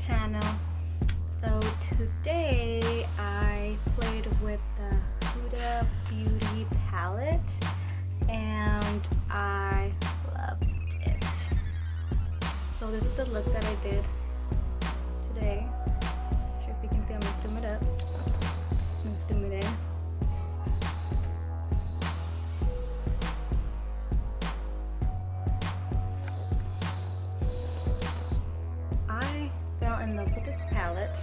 channel. So today I played with the Huda Beauty palette and I loved it. So this is the look that I did today. Not sure if you can see, I'm gonna zoom it up. Let's zoom it in. I fell in love with this palette,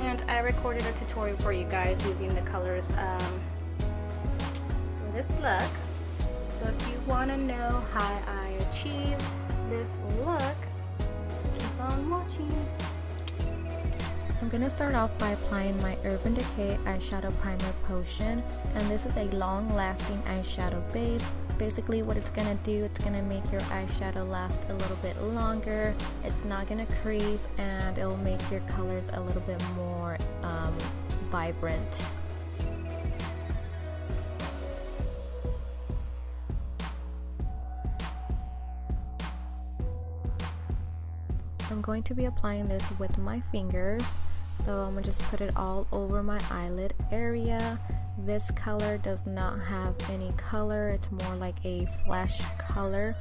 and I recorded a tutorial for you guys using the colors for this look. So if you want to know how I achieved this look, keep on watching. I'm going to start off by applying my Urban Decay Eyeshadow Primer Potion, and this is a long-lasting eyeshadow base. Basically what it's going to do, it's going to make your eyeshadow last a little bit longer, it's not going to crease, and it will make your colors a little bit more vibrant. I'm going to be applying this with my fingers, so I'm going to just put it all over my eyelid area. This color does not have any color, it's more like a flesh color,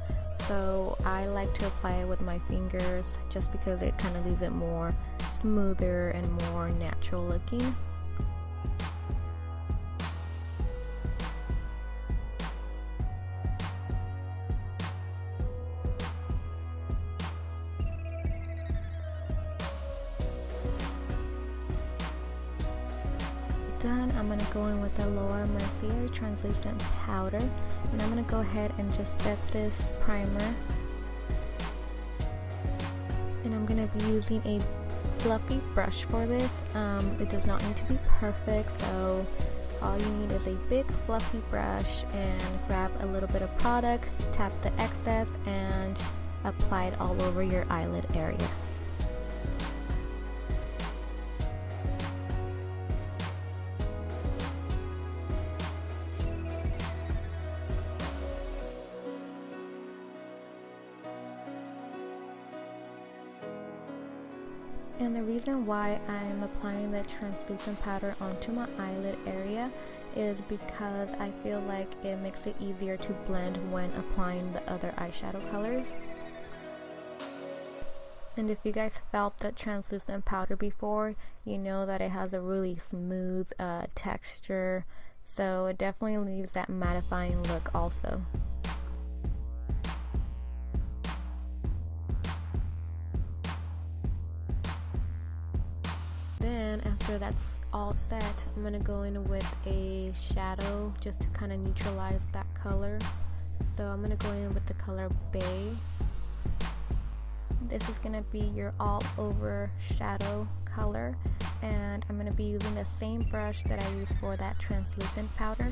so I like to apply it with my fingers just because it kind of leaves it more smoother and more natural looking. Done, I'm going to go in with the Laura Mercier translucent powder, and I'm going to go ahead and just set this primer, and I'm going to be using a fluffy brush for this. It does not need to be perfect, so all you need is a big fluffy brush and grab a little bit of product, tap the excess, and apply it all over your eyelid area. And the reason why I'm applying the translucent powder onto my eyelid area is because I feel like it makes it easier to blend when applying the other eyeshadow colors. And if you guys felt the translucent powder before, you know that it has a really smooth texture, so it definitely leaves that mattifying look also. Then after that's all set, I'm going to go in with a shadow just to kind of neutralize that color. So I'm going to go in with the color Bay. This is going to be your all over shadow color, and I'm going to be using the same brush that I used for that translucent powder.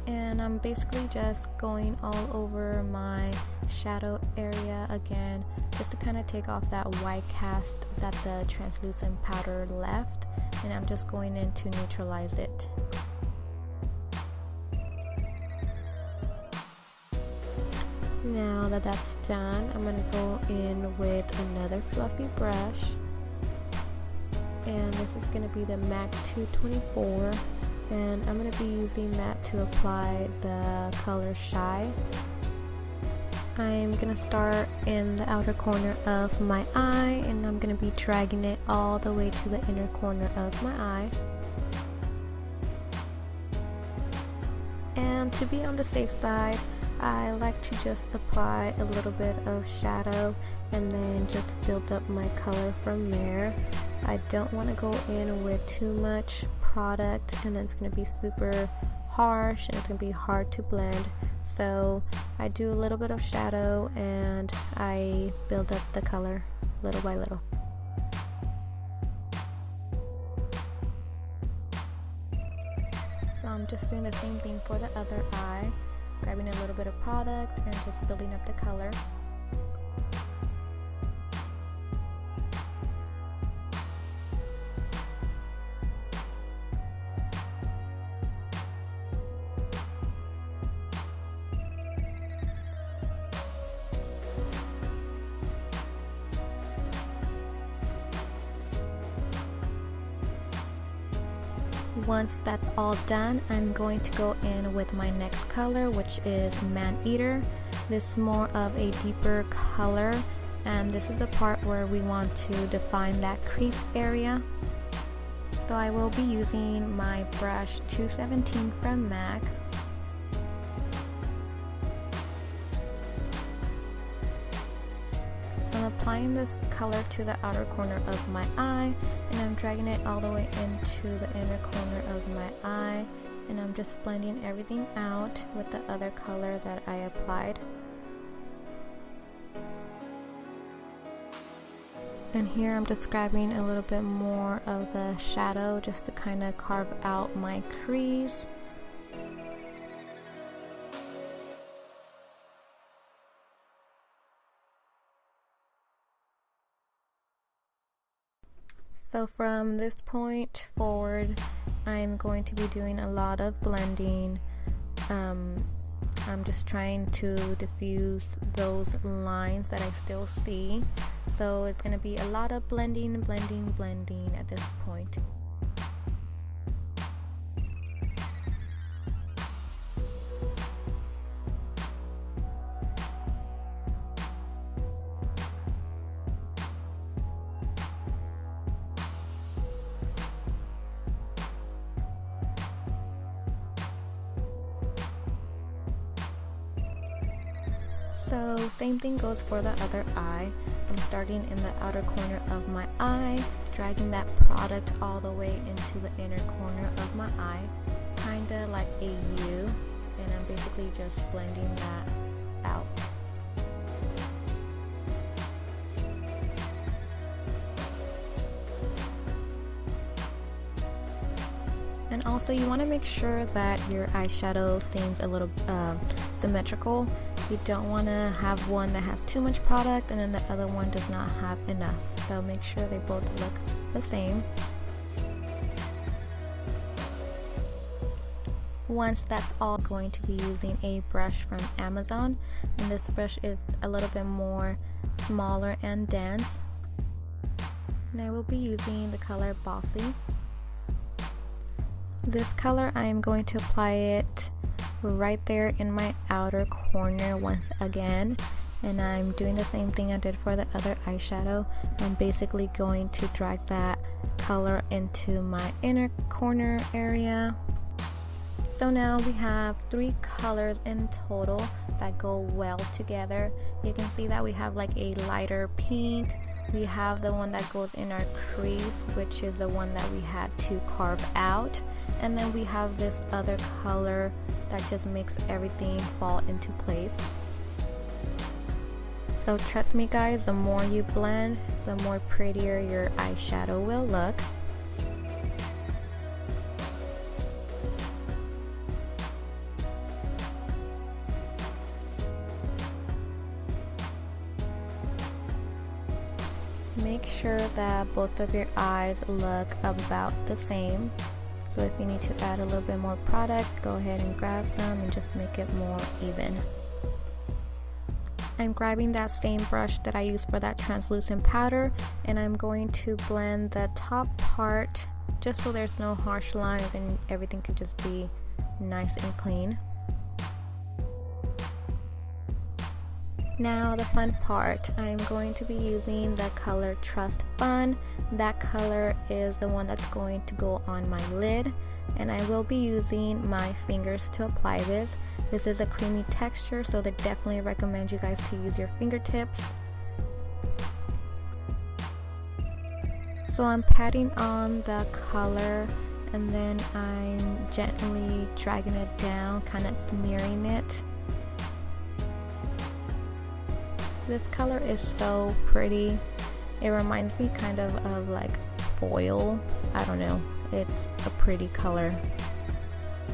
And I'm basically just going all over my shadow area again, just to kind of take off that white cast that the translucent powder left, and I'm just going in to neutralize it. Now that that's done, I'm going to go in with another fluffy brush, and this is going to be the MAC 224. And I'm going to be using that to apply the color Shy. I'm going to start in the outer corner of my eye, and I'm going to be dragging it all the way to the inner corner of my eye. And to be on the safe side, I like to just apply a little bit of shadow and then just build up my color from there. I don't want to go in with too much product, and then it's going to be super harsh and it's going to be hard to blend. So I do a little bit of shadow and I build up the color little by little. So I'm just doing the same thing for the other eye, grabbing a little bit of product and just building up the color. Once that's all done, I'm going to go in with my next color, which is Man Eater. This is more of a deeper color, and this is the part where we want to define that crease area. So I will be using my brush 217 from MAC. I'm applying this color to the outer corner of my eye, and I'm dragging it all the way into the inner corner of my eye, and I'm just blending everything out with the other color that I applied. And here I'm just grabbing a little bit more of the shadow just to kind of carve out my crease. So from this point forward, I'm going to be doing a lot of blending. I'm just trying to diffuse those lines that I still see. So it's going to be a lot of blending at this point. So same thing goes for the other eye. I'm starting in the outer corner of my eye, dragging that product all the way into the inner corner of my eye, kinda like a U, and I'm basically just blending that out. And also you want to make sure that your eyeshadow seems a little symmetrical. You don't want to have one that has too much product and then the other one does not have enough. So make sure they both look the same. Once that's all, I'm going to be using a brush from Amazon, and this brush is a little bit more smaller and dense. And I will be using the color Bossy. This color, I am going to apply it right there in my outer corner once again, and I'm doing the same thing I did for the other eyeshadow. I'm basically going to drag that color into my inner corner area. So now we have 3 colors in total that go well together. You can see that we have like a lighter pink. We have the one that goes in our crease, which is the one that we had to carve out. And then we have this other color that just makes everything fall into place. So trust me guys, the more you blend, the more prettier your eyeshadow will look. Make sure that both of your eyes look about the same. So if you need to add a little bit more product, go ahead and grab some and just make it more even. I'm grabbing that same brush that I used for that translucent powder, and I'm going to blend the top part just so there's no harsh lines and everything can just be nice and clean. Now the fun part, I'm going to be using the color Trust Fun. That color is the one that's going to go on my lid, and I will be using my fingers to apply this. This is a creamy texture, so they definitely recommend you guys to use your fingertips. So I'm patting on the color, and then I'm gently dragging it down, kind of smearing it. This color is so pretty. It reminds me kind of like foil. I don't know. It's a pretty color.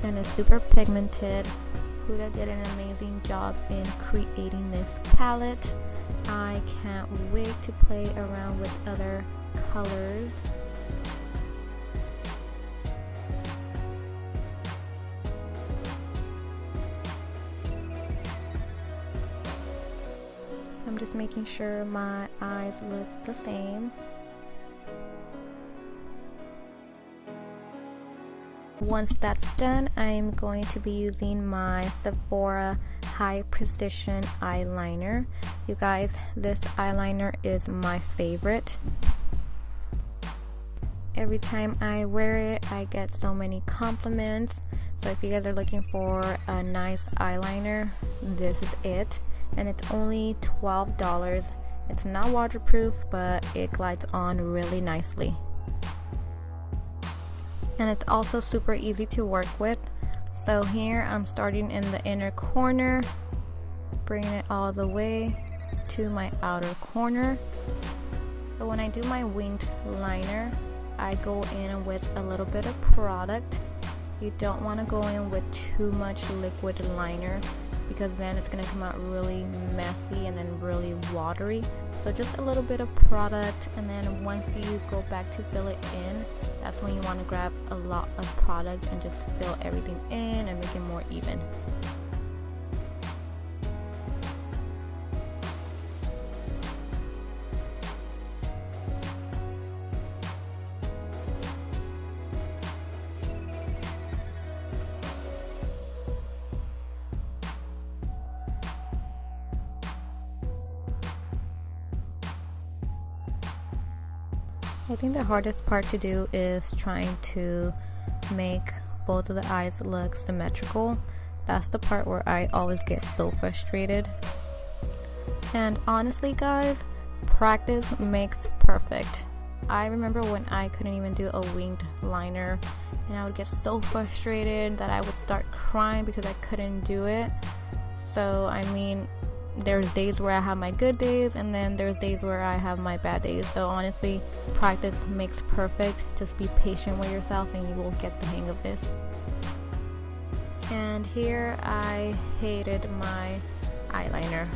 And it's super pigmented. Huda did an amazing job in creating this palette. I can't wait to play around with other colors. I'm just making sure my eyes look the same. Once that's done, I'm going to be using my Sephora High Precision eyeliner. You guys, this eyeliner is my favorite. Every time I wear it, I get so many compliments. So if you guys are looking for a nice eyeliner, this is it. And it's only $12. It's not waterproof, but it glides on really nicely. And it's also super easy to work with. So here I'm starting in the inner corner, bringing it all the way to my outer corner. So when I do my winged liner, I go in with a little bit of product. You don't want to go in with too much liquid liner because then it's going to come out really messy and then really watery. So just a little bit of product, and then once you go back to fill it in, that's when you want to grab a lot of product and just fill everything in and make it more even. I think the hardest part to do is trying to make both of the eyes look symmetrical. That's the part where I always get so frustrated. And honestly guys, practice makes perfect. I remember when I couldn't even do a winged liner and I would get so frustrated that I would start crying because I couldn't do it. So I mean, there's days where I have my good days and then there's days where I have my bad days. So honestly, practice makes perfect. Just be patient with yourself and you will get the hang of this. And here I hated my eyeliner.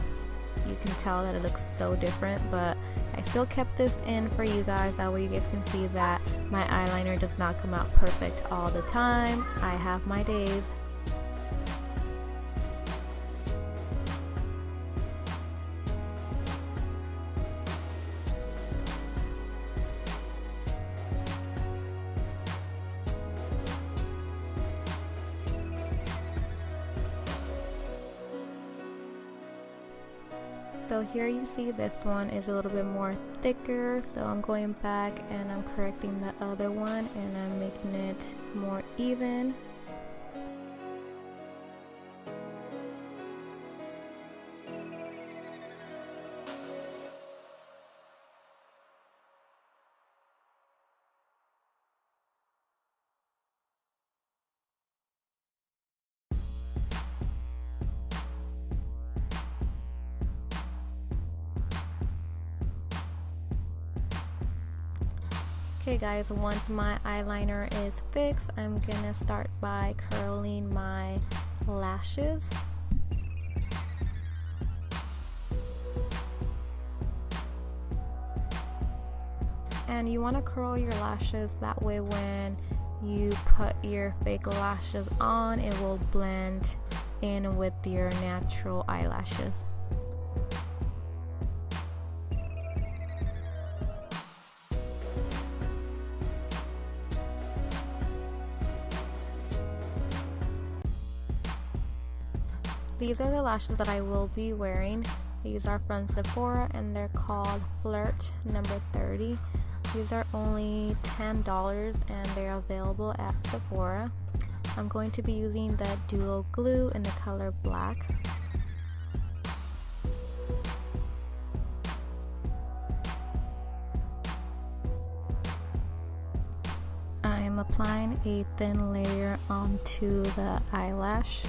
You can tell that it looks so different, but I still kept this in for you guys. That way you guys can see that my eyeliner does not come out perfect all the time. I have my days. So here you see this one is a little bit more thicker, so I'm going back and I'm correcting the other one and I'm making it more even. Okay guys, once my eyeliner is fixed, I'm gonna start by curling my lashes. And you want to curl your lashes, that way when you put your fake lashes on, it will blend in with your natural eyelashes. These are the lashes that I will be wearing. These are from Sephora and they're called Flirt number 30. These are only $10 and they're available at Sephora. I'm going to be using the duo glue in the color black. I'm applying a thin layer onto the eyelash.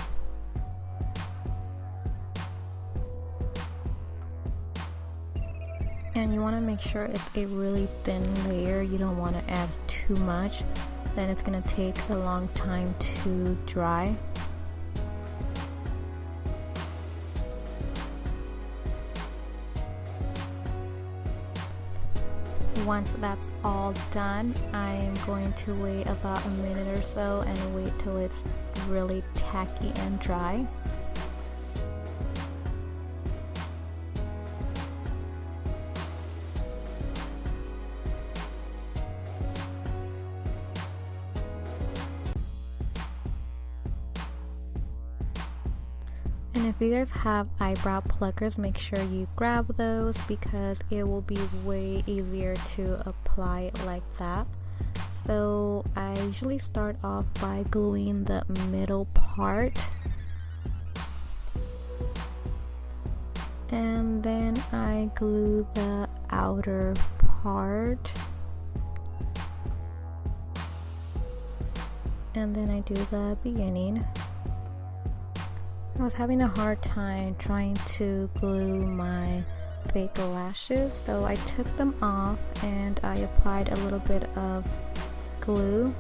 And you want to make sure it's a really thin layer. You don't want to add too much, then it's going to take a long time to dry. Once that's all done, I am going to wait about a minute or so and wait till it's really tacky and dry. And if you guys have eyebrow pluckers, make sure you grab those because it will be way easier to apply it like that. So I usually start off by gluing the middle part, and then I glue the outer part, and then I do the beginning. I was having a hard time trying to glue my fake lashes, so I took them off and I applied a little bit of glue,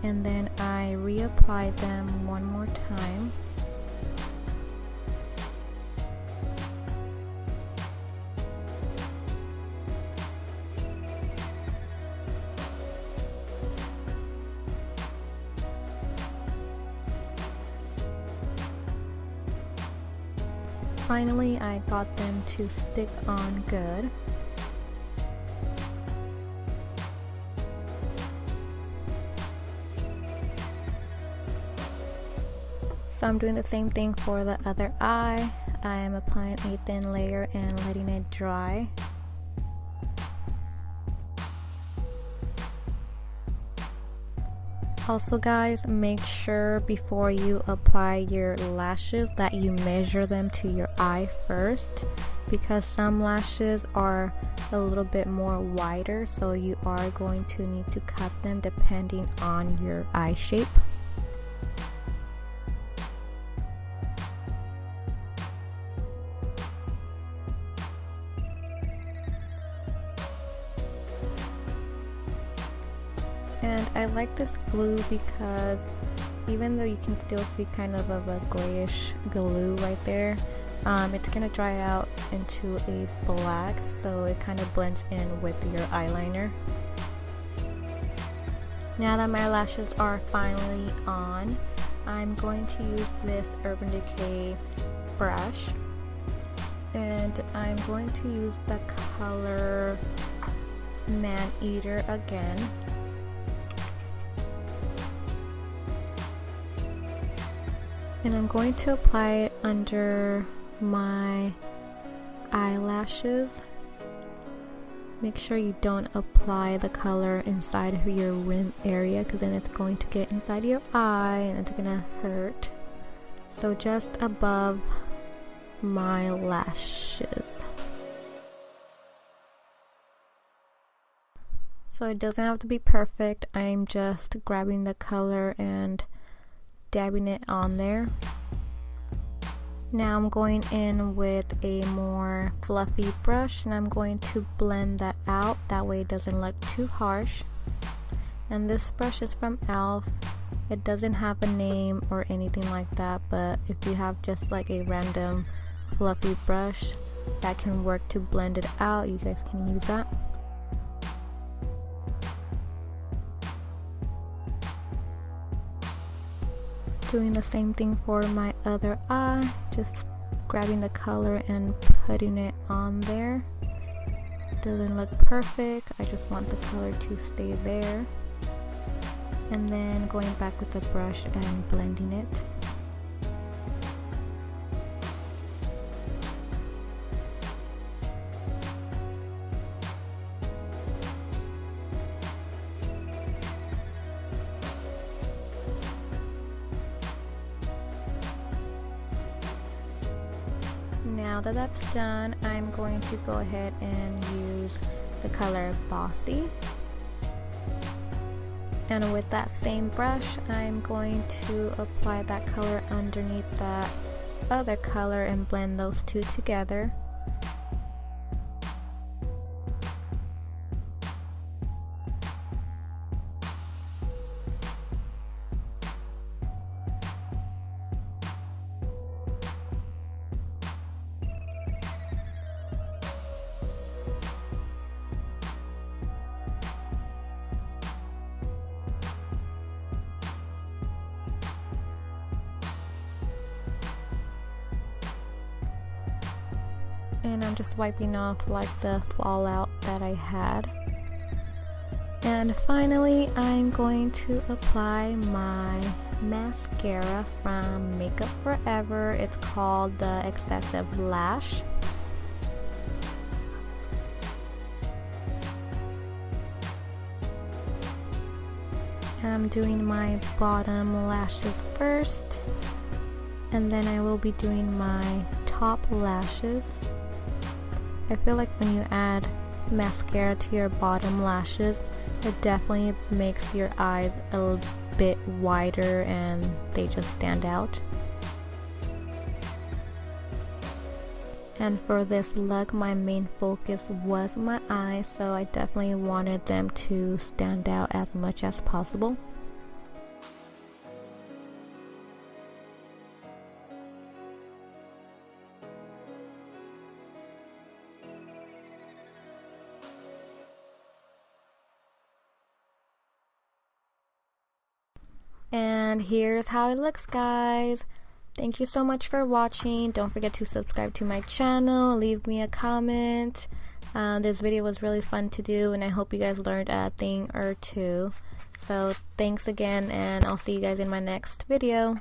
and then I reapplied them one more time. Finally, I got them to stick on good. So I'm doing the same thing for the other eye. I am applying a thin layer and letting it dry. Also guys, make sure before you apply your lashes that you measure them to your eye first, because some lashes are a little bit more wider, so you are going to need to cut them depending on your eye shape. And I like this glue because even though you can still see kind of a grayish glue right there, it's gonna dry out into a black, so it kind of blends in with your eyeliner. Now that my lashes are finally on, I'm going to use this Urban Decay brush, and I'm going to use the color Man Eater again. And I'm going to apply it under my eyelashes. Make sure you don't apply the color inside of your rim area, because then it's going to get inside your eye and it's gonna hurt. So just above my lashes. So it doesn't have to be perfect. I'm just grabbing the color and dabbing it on there. Now I'm going in with a more fluffy brush and I'm going to blend that out, that way it doesn't look too harsh. And this brush is from e.l.f. It doesn't have a name or anything like that, but if you have just like a random fluffy brush that can work to blend it out, you guys can use that. Doing the same thing for my other eye, just grabbing the color and putting it on there. Doesn't look perfect, I just want the color to stay there. And then going back with the brush and blending it. Now that that's done, I'm going to go ahead and use the color Bossy. And with that same brush, I'm going to apply that color underneath that other color and blend those two together. And I'm just wiping off like the fallout that I had. And finally, I'm going to apply my mascara from Makeup Forever. It's called the Excessive Lash. I'm doing my bottom lashes first, and then I will be doing my top lashes. I feel like when you add mascara to your bottom lashes, it definitely makes your eyes a bit wider and they just stand out. And for this look, my main focus was my eyes, so I definitely wanted them to stand out as much as possible. And here's how it looks, guys. Thank you so much for watching. Don't forget to subscribe to my channel, leave me a comment. This video was really fun to do, and I hope you guys learned a thing or two. So thanks again, and I'll see you guys in my next video.